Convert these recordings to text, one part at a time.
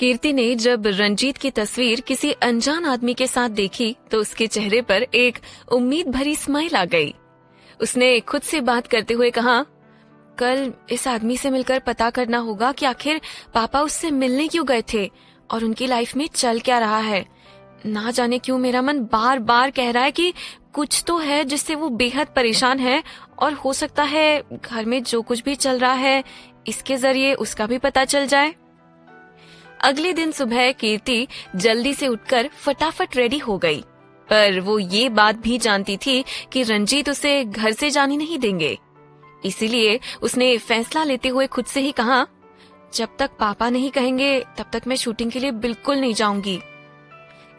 कीर्ति ने जब रंजीत की तस्वीर किसी अनजान आदमी के साथ देखी तो उसके चेहरे पर एक उम्मीद भरी स्माइल आ गई। उसने खुद से बात करते हुए कहा, कल इस आदमी से मिलकर पता करना होगा कि आखिर पापा उससे मिलने क्यों गए थे और उनकी लाइफ में चल क्या रहा है। ना जाने क्यों मेरा मन बार बार कह रहा है कि कुछ तो है जिससे वो बेहद परेशान है, और हो सकता है घर में जो कुछ भी चल रहा है इसके जरिए उसका भी पता चल जाए। अगले दिन सुबह कीर्ति जल्दी से उठकर फटाफट रेडी हो गई, पर वो ये बात भी जानती थी कि रंजीत उसे घर से जाने नहीं देंगे। इसीलिए उसने फैसला लेते हुए खुद से ही कहा, जब तक पापा नहीं कहेंगे तब तक मैं शूटिंग के लिए बिल्कुल नहीं जाऊंगी।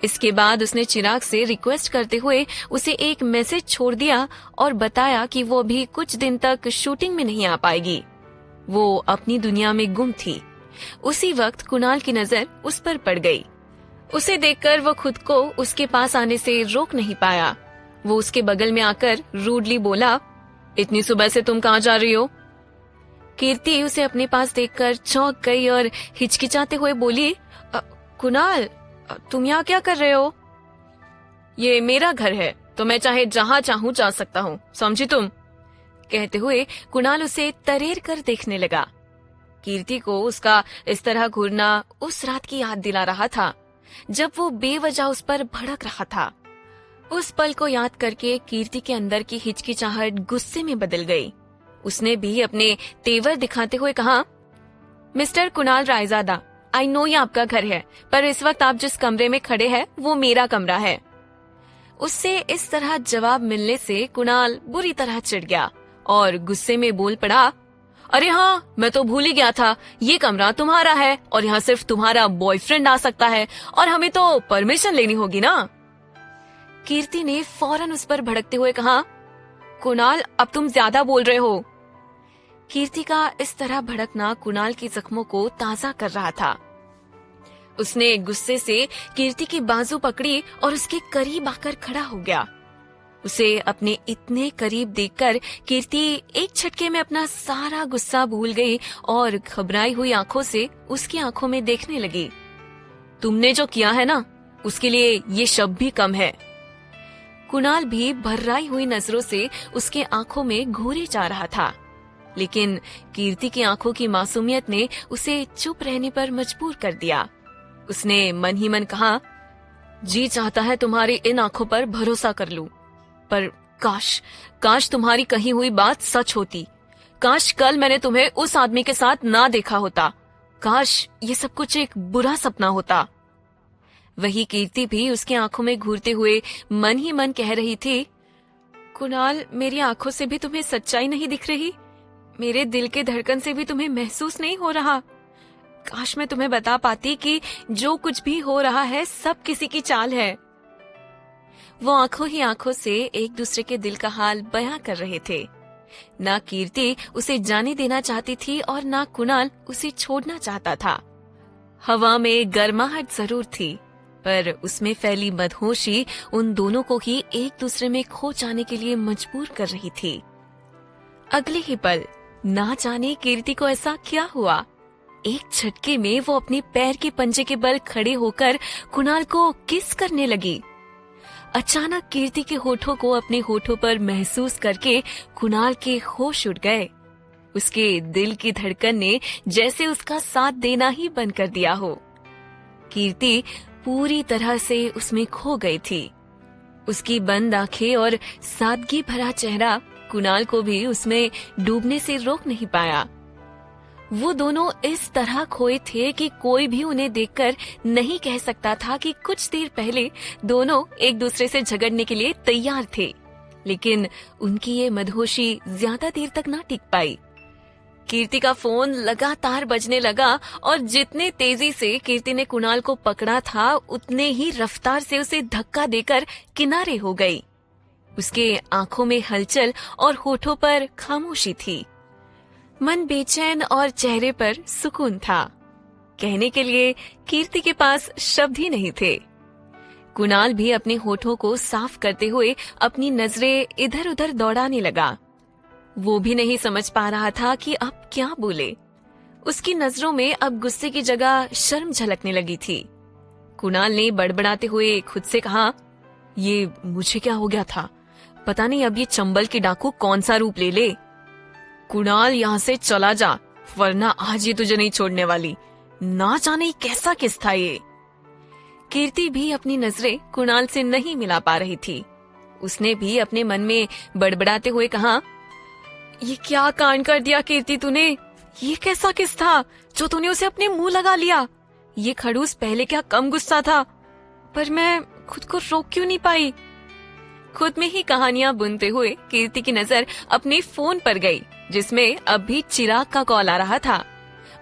इसके बाद उसने चिराग से रिक्वेस्ट करते हुए उसे एक मैसेज छोड़ दिया और बताया कि वो अभी कुछ दिन तक शूटिंग में नहीं आ पाएगी। वो अपनी दुनिया में गुम थी। उसी वक्त कुणाल की नजर उस पर पड़ गई। उसे देखकर वो खुद को उसके पास आने से रोक नहीं पाया। वो उसके बगल में आकर रूडली बोला, इतनी सुबह से तुम कहाँ जा रही हो? कीर्ति उसे अपने पास देखकर चौंक गई और हिचकिचाते हुए बोली, कुणाल, तुम यहाँ क्या कर रहे हो? ये मेरा घर है तो मैं चाहे जहाँ चाहूँ जा सकता हूँ, समझी तुम? कहते हुए कुणाल उसे तरेर कर देखने लगा। कीर्ति को उसका इस तरह घूरना उस रात की याद दिला रहा था जब वो बेवजह उस पर भड़क रहा था। उस पल को याद करके कीर्ति के अंदर की हिचकिचाहट गुस्से में बदल गई। उसने भी अपने तेवर दिखाते हुए कहा, mister Kunal Raizada, I know ये आपका घर है, पर इस वक्त आप जिस कमरे में खड़े हैं वो मेरा कमरा है। उससे इस तरह जवाब मिलने से कुणाल बुरी तरह चिढ़ गया और गुस्से में बोल पड़ा, अरे हाँ, मैं तो भूल ही गया था, ये कमरा तुम्हारा है और यहाँ सिर्फ तुम्हारा बॉयफ्रेंड आ सकता है और हमें तो परमिशन लेनी होगी ना। कीर्ति ने फौरन उस पर भड़कते हुए कहा, कुणाल, अब तुम ज्यादा बोल रहे हो। कीर्ति का इस तरह भड़कना कुणाल की जख्मों को ताजा कर रहा था। उसने गुस्से से कीर्ति की बाजू पकड़ी और उसके करीब आकर खड़ा हो गया। उसे अपने इतने करीब देखकर कीर्ति एक झटके में अपना सारा गुस्सा भूल गई और घबराई हुई आंखों से उसकी आंखों में देखने लगी। तुमने जो किया है ना, उसके लिए ये शब्द भी कम है। कुणाल भी भर्राई हुई नजरों से उसके आंखों में घूरे जा रहा था, लेकिन कीर्ति की आंखों की मासूमियत ने उसे चुप रहने पर मजबूर कर दिया। उसने मन ही मन कहा, जी चाहता है तुम्हारी इन आंखों पर भरोसा कर लूं, पर काश तुम्हारी कही हुई बात सच होती। काश कल मैंने तुम्हें उस आदमी के साथ ना देखा होता। काश ये सब कुछ एक बुरा सपना होता। वही कीर्ति भी उसकी आंखों में घूरते हुए मन ही मन कह रही थी, कुणाल, मेरी आंखों से भी तुम्हें सच्चाई नहीं दिख रही? मेरे दिल के धड़कन से भी तुम्हें महसूस नहीं हो रहा? काश मैं तुम्हें बता पाती कि जो कुछ भी हो रहा है सब किसी की चाल है। वो आंखों ही आंखों से एक दूसरे के दिल का हाल बयां कर रहे थे। ना कीर्ति उसे जाने देना चाहती थी और ना कुणाल उसे छोड़ना चाहता था। हवा में गर्माहट जरूर थी, पर उसमें फैली मदहोशी उन दोनों को ही एक दूसरे में खो जाने के लिए मजबूर कर रही थी। अगले ही पल ना जाने कीर्ति को ऐसा क्या हुआ, एक झटके में वो अपने पैर के पंजे के बल खड़े होकर कुणाल को किस करने लगी। अचानक कीर्ति के होठों को अपने होठों पर महसूस करके कुणाल के होश उड़ गए। उसके दिल की धड़कन ने जैसे उसका साथ देना ही बंद कर दिया हो। कीर्ति पूरी तरह से उसमें खो गई थी। उसकी बंद आंखें और सादगी भरा चेहरा कुणाल को भी उसमें डूबने से रोक नहीं पाया। वो दोनों इस तरह खोए थे कि कोई भी उन्हें देखकर नहीं कह सकता था कि कुछ देर पहले दोनों एक दूसरे से झगड़ने के लिए तैयार थे। लेकिन उनकी ये मदहोशी ज्यादा देर तक ना टिक पाई। कीर्ति का फोन लगातार बजने लगा और जितने तेजी से कीर्ति ने कुणाल को पकड़ा था उतने ही रफ्तार से उसे धक्का देकर किनारे हो गई। उसके आंखों में हलचल और होठों पर खामोशी थी। मन बेचैन और चेहरे पर सुकून था। कहने के लिए कीर्ति के पास शब्द ही नहीं थे। कुणाल भी अपने होठों को साफ करते हुए अपनी नजरें इधर उधर दौड़ाने लगा। वो भी नहीं समझ पा रहा था कि अब क्या बोले। उसकी नजरों में अब गुस्से की जगह शर्म झलकने लगी थी। कुणाल ने बड़बड़ाते हुए खुद से कहा, ये मुझे क्या हो गया था? पता नहीं अब ये चंबल की डाकू कौन सा रूप ले ले। कुणाल, यहाँ से चला जा, वरना आज ये तुझे नहीं छोड़ने वाली। ना जाने कैसा किस था ये। कीर्ति भी अपनी नजरें कुणाल से नहीं मिला पा रही थी। उसने भी अपने मन में बड़बड़ाते हुए कहा, ये क्या कांड कर दिया कीर्ति तूने? ये कैसा किस था जो तूने उसे अपने मुंह लगा लिया? ये खड़ूस पहले क्या कम गुस्सा था, पर मैं खुद को रोक क्यों नहीं पाई? खुद में ही कहानियां बुनते हुए कीर्ति की नजर अपने फोन पर गई, जिसमें अब भी चिराग का कॉल आ रहा था।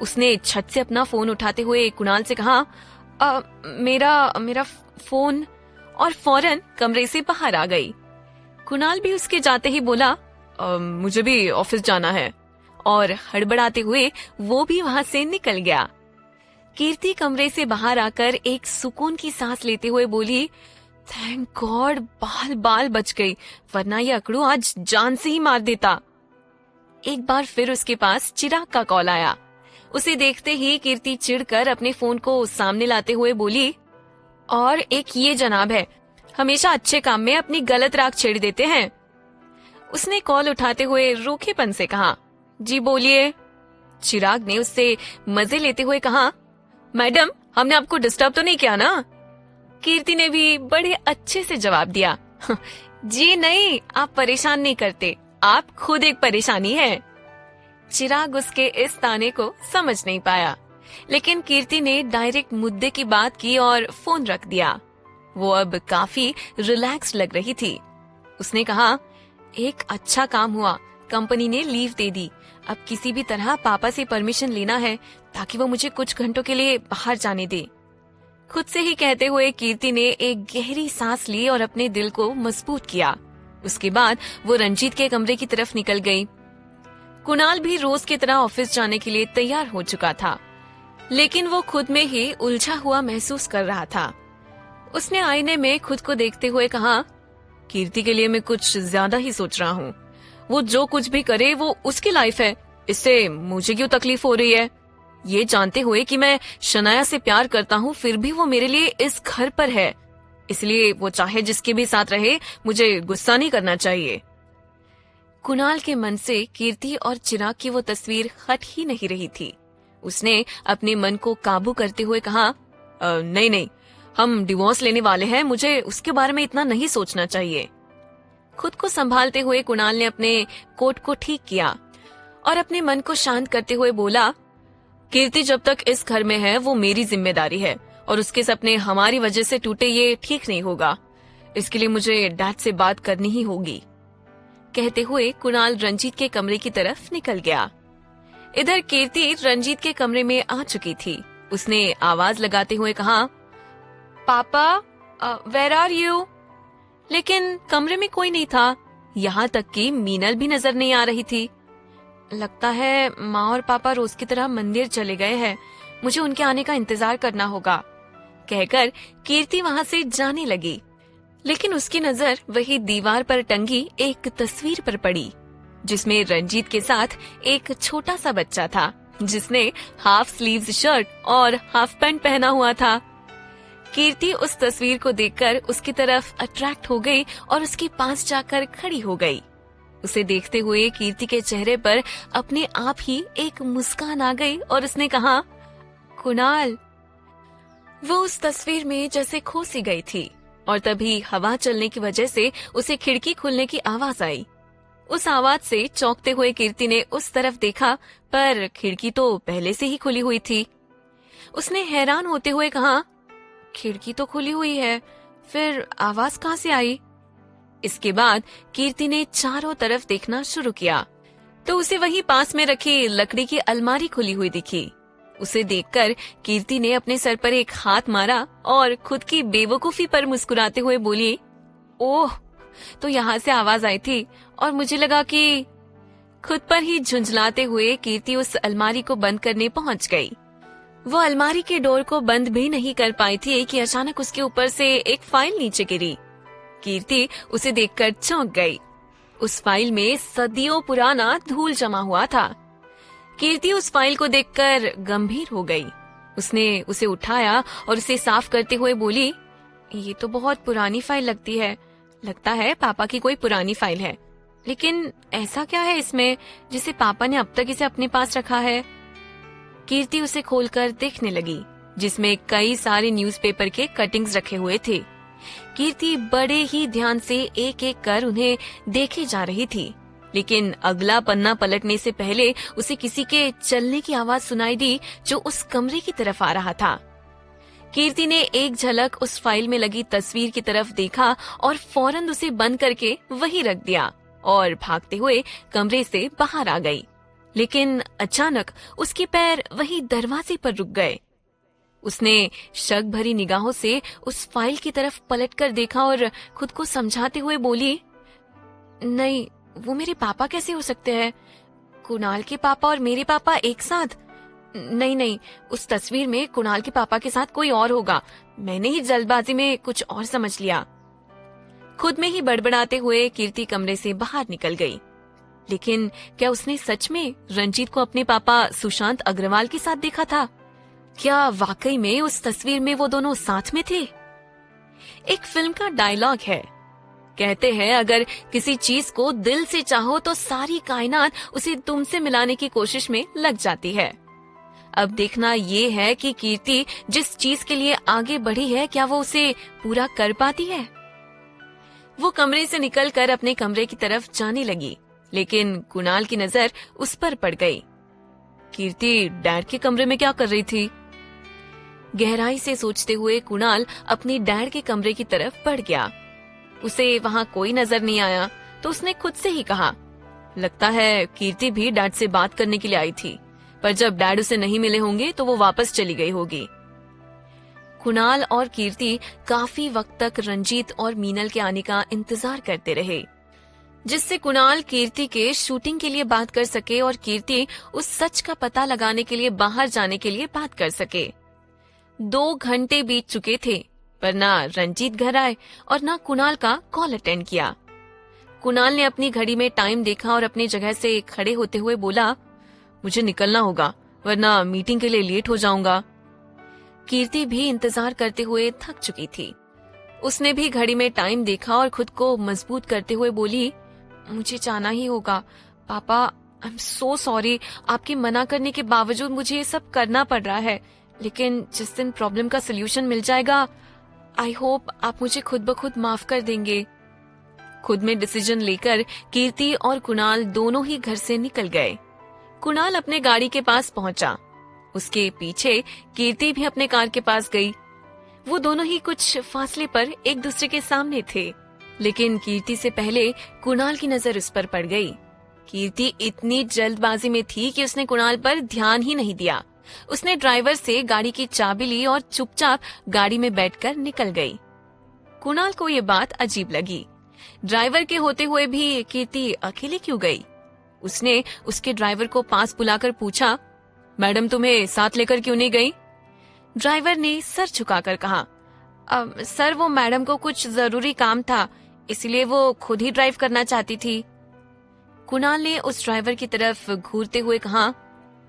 उसने छत से अपना फोन उठाते हुए कुणाल से कहा, मेरा फोन, और फौरन कमरे से बाहर आ गई। कुणाल भी उसके जाते ही बोला, मुझे भी ऑफिस जाना है, और हड़बड़ाते हुए वो भी वहां से निकल गया। कीर्ति कमरे से बाहर आकर एक सुकून की सांस लेते हुए बोली, थैंक गॉड बाल बच गई, वरना ये अकड़ू आज जान से ही मार देता। एक बार फिर उसके पास चिराग का कॉल आया। उसे देखते ही कीर्ति चिढ़कर अपने फोन को सामने लाते हुए बोली, और एक ये जनाब है, हमेशा अच्छे काम में अपनी गलत राख छेड़ देते हैं। उसने कॉल उठाते हुए रूखेपन से कहा, जी बोलिए। चिराग ने उससे मजे लेते हुए कहा, मैडम, हमने आपको डिस्टर्ब तो नहीं किया ना? कीर्ति ने भी बड़े अच्छे से जवाब दिया, जी नहीं, आप परेशान नहीं करते, आप खुद एक परेशानी है। चिराग उसके इस ताने को समझ नहीं पाया, लेकिन कीर्ति ने डायरेक्ट मुद्दे की बात की और फोन रख दिया। वो अब काफी रिलैक्स लग रही थी। उसने कहा, एक अच्छा काम हुआ, कंपनी ने लीव दे दी। अब किसी भी तरह पापा से परमिशन लेना है ताकि वो मुझे कुछ घंटों के लिए बाहर जाने दे। खुद से ही कहते हुए कीर्ति ने एक गहरी सांस ली और अपने दिल को मजबूत किया। उसके बाद वो रंजीत के कमरे की तरफ निकल गई। कुणाल भी रोज की तरह ऑफिस जाने के लिए तैयार हो चुका था, लेकिन वो खुद में ही उलझा हुआ महसूस कर रहा था। उसने आईने में खुद को देखते हुए कहा, कीर्ति के लिए मैं कुछ ज्यादा ही सोच रहा हूँ। वो जो कुछ भी करे वो उसकी लाइफ है, इससे मुझे क्यों तकलीफ हो रही है? ये जानते हुए कि मैं शनाया से प्यार करता हूँ, फिर भी वो मेरे लिए इस घर पर है, इसलिए वो चाहे जिसके भी साथ रहे, मुझे गुस्सा नहीं करना चाहिए। कुणाल के मन से कीर्ति और चिराग की वो तस्वीर हट ही नहीं रही थी। उसने अपने मन को काबू करते हुए कहा, नहीं, हम डिवोर्स लेने वाले हैं, मुझे उसके बारे में इतना नहीं सोचना चाहिए। खुद को संभालते हुए कुणाल ने अपने कोट को ठीक किया और अपने मन को शांत करते हुए बोला, कीर्ति जब तक इस घर में है वो मेरी जिम्मेदारी है, और उसके सपने हमारी वजह से टूटे ये ठीक नहीं होगा। इसके लिए मुझे डैड से बात करनी ही होगी। कहते हुए कुणाल रंजीत के कमरे की तरफ निकल गया। इधर कीर्ति रंजीत के कमरे में आ चुकी थी। उसने आवाज लगाते हुए कहा, पापा, वेयर आर यू? लेकिन कमरे में कोई नहीं था, यहाँ तक कि मीनल भी नजर नहीं आ रही थी। लगता है माँ और पापा रोज की तरह मंदिर चले गए हैं, मुझे उनके आने का इंतजार करना होगा, कहकर कीर्ति वहाँ से जाने लगी। लेकिन उसकी नजर वही दीवार पर टंगी एक तस्वीर पर पड़ी, जिसमें रंजीत के साथ एक छोटा सा बच्चा था, जिसने हाफ स्लीव्स शर्ट और हाफ पैंट पहना हुआ था। कीर्ति उस तस्वीर को देखकर उसकी तरफ अट्रैक्ट हो गई और उसके पास जाकर खड़ी हो गई। उसे देखते हुए कीर्ति के चेहरे पर अपने आप ही एक मुस्कान आ गई और उसने कहा, कुणाल। वो उस तस्वीर में जैसे खो सी गई थी और तभी हवा चलने की वजह से उसे खिड़की खुलने की आवाज आई। उस आवाज से चौंकते हुए कीर्ति ने उस तरफ देखा, पर खिड़की तो पहले से ही खुली हुई थी। उसने हैरान होते हुए कहा, खिड़की तो खुली हुई है, फिर आवाज कहाँ से आई? इसके बाद कीर्ति ने चारों तरफ देखना शुरू किया तो उसे वहीं पास में रखी लकड़ी की अलमारी खुली हुई दिखी। उसे देखकर कीर्ति ने अपने सर पर एक हाथ मारा और खुद की बेवकूफी पर मुस्कुराते हुए बोली, ओह, तो यहाँ से आवाज आई थी और मुझे लगा कि। खुद पर ही झुंझलाते हुए कीर्ति उस अलमारी को बंद करने पहुंच गई। वो अलमारी के डोर को बंद भी नहीं कर पाई थी कि अचानक उसके ऊपर से एक फाइल नीचे गिरी। कीर्ति उसे देखकर चौंक गई। उस फाइल में सदियों पुराना धूल जमा हुआ था। कीर्ति उस फाइल को देखकर गंभीर हो गई। उसने उसे उठाया और उसे साफ करते हुए बोली, ये तो बहुत पुरानी फाइल लगती है। लगता है पापा की कोई पुरानी फाइल है। लेकिन ऐसा क्या है इसमें जिसे पापा ने अब तक इसे अपने पास रखा है? कीर्ति उसे खोलकर देखने लगी, जिसमें कई सारे न्यूज़पेपर के कटिंग्स रखे हुए थे। कीर्ति बड़े ही ध्यान से एक एक कर उन्हें देखे जा रही थी, लेकिन अगला पन्ना पलटने से पहले उसे किसी के चलने की आवाज सुनाई दी जो उस कमरे की तरफ आ रहा था। कीर्ति ने एक झलक उस फाइल में लगी तस्वीर की तरफ देखा और फौरन उसे बंद करके वहीं रख दिया और भागते हुए कमरे से बाहर आ गई। लेकिन अचानक उसके पैर वहीं दरवाजे पर रुक गए। उसने शक भरी निगाहों से उस फाइल की तरफ पलटकर देखा और खुद को समझाते हुए बोली, नहीं, वो मेरे पापा कैसे हो सकते हैं? कुणाल के पापा और मेरे पापा एक साथ? नहीं, उस तस्वीर में कुणाल के पापा के साथ कोई और होगा। मैंने ही जल्दबाजी में कुछ और समझ लिया। खुद में ही बड़बड़ाते हुए कीर्ति कमरे से बाहर निकल गई। लेकिन क्या उसने सच में रंजीत को अपने पापा सुशांत अग्रवाल के साथ देखा था? क्या वाकई में उस तस्वीर में वो दोनों साथ में थे? एक फिल्म का डायलॉग है, कहते हैं अगर किसी चीज को दिल से चाहो तो सारी कायनात उसे तुमसे मिलाने की कोशिश में लग जाती है। अब देखना ये है कि कीर्ति जिस चीज के लिए आगे बढ़ी है, क्या वो उसे पूरा कर पाती है? वो कमरे से निकलकर अपने कमरे की तरफ जाने लगी, लेकिन कुणाल की नजर उस पर पड़ गई। कीर्ति डैड के कमरे में क्या कर रही थी? गहराई से सोचते हुए कुणाल अपनी डैड के कमरे की तरफ बढ़ गया। उसे वहां कोई नजर नहीं आया तो उसने खुद से ही कहा, लगता है कीर्ति भी डैड से बात करने के लिए आई थी, पर जब डैड उसे नहीं मिले होंगे तो वो वापस चली गई होगी। कुणाल और कीर्ति काफी वक्त तक रंजीत और मीनल के आने का इंतजार करते रहे, जिससे कुणाल कीर्ति के शूटिंग के लिए बात कर सके और कीर्ति उस सच का पता लगाने के लिए बाहर जाने के लिए बात कर सके। 2 घंटे बीत चुके थे, पर ना रंजीत घर आए और ना कुणाल का कॉल अटेंड किया। कुणाल ने अपनी घड़ी में टाइम देखा और अपनी जगह से खड़े होते हुए बोला, मुझे निकलना होगा वरना मीटिंग के लिए लेट हो जाऊंगा। कीर्ति भी इंतजार करते हुए थक चुकी थी। उसने भी घड़ी में टाइम देखा और खुद को मजबूत करते हुए बोली, मुझे जाना ही होगा। पापा, आई एम सो सॉरी, आपके मना करने के बावजूद मुझे ये सब करना पड़ रहा है, लेकिन जिस दिन प्रॉब्लम का सलूशन मिल जाएगा, आई होप आप मुझे खुद ब खुद माफ कर देंगे। खुद में डिसीजन लेकर कीर्ति और कुणाल दोनों ही घर से निकल गए। कुणाल अपने गाड़ी के पास पहुंचा, उसके पीछे कीर्ति भी अपने कार के पास गई। वो दोनों ही कुछ फासले पर एक दूसरे के सामने थे, लेकिन कीर्ति से पहले कुणाल की नजर उस पर पड़ गई। कीर्ति इतनी जल्दबाजी में थी कि उसने कुणाल पर ध्यान ही नहीं दिया। उसने ड्राइवर से गाड़ी की चाबी ली और चुपचाप गाड़ी में बैठकर निकल गई। कुणाल को ये बात अजीब लगी। ड्राइवर के होते हुए भी कीर्ति अकेले क्यों गई? उसने उसके ड्राइवर को पास बुलाकर पूछा, मैडम तुम्हें साथ लेकर क्यों नहीं गई? ड्राइवर ने सर झुकाकर कहा, सर वो मैडम को कुछ जरूरी काम था, इसलिए वो खुद ही ड्राइव करना चाहती थी। कुणाल ने उस ड्राइवर की तरफ घूरते हुए कहा,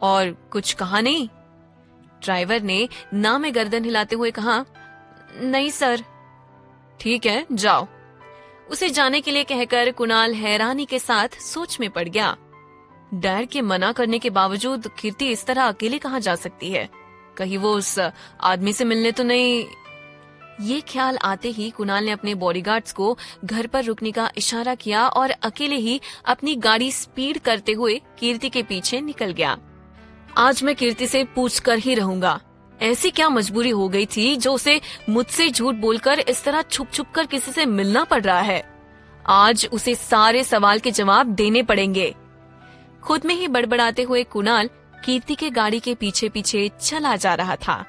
और कुछ कहा नहीं? ड्राइवर ने ना में गर्दन हिलाते हुए कहा, नहीं सर। ठीक है, जाओ। उसे जाने के लिए कहकर कुणाल हैरानी के साथ सोच में पड़ गया। डैड के मना करने के बावजूद कीर्ति इस तरह अकेले कहाँ जा सकती है? कहीं वो उस आदमी से मिलने तो नहीं? ये ख्याल आते ही कुणाल ने अपने बॉडीगार्ड्स को घर पर रुकने का इशारा किया और अकेले ही अपनी गाड़ी स्पीड करते हुए कीर्ति के पीछे निकल गया। आज मैं कीर्ति से पूछ कर ही रहूंगा, ऐसी क्या मजबूरी हो गई थी जो उसे मुझसे झूठ बोलकर इस तरह छुप छुप कर किसी से मिलना पड़ रहा है। आज उसे सारे सवाल के जवाब देने पड़ेंगे। खुद में ही बड़बड़ाते हुए कुणाल कीर्ति के गाड़ी के पीछे पीछे चला जा रहा था।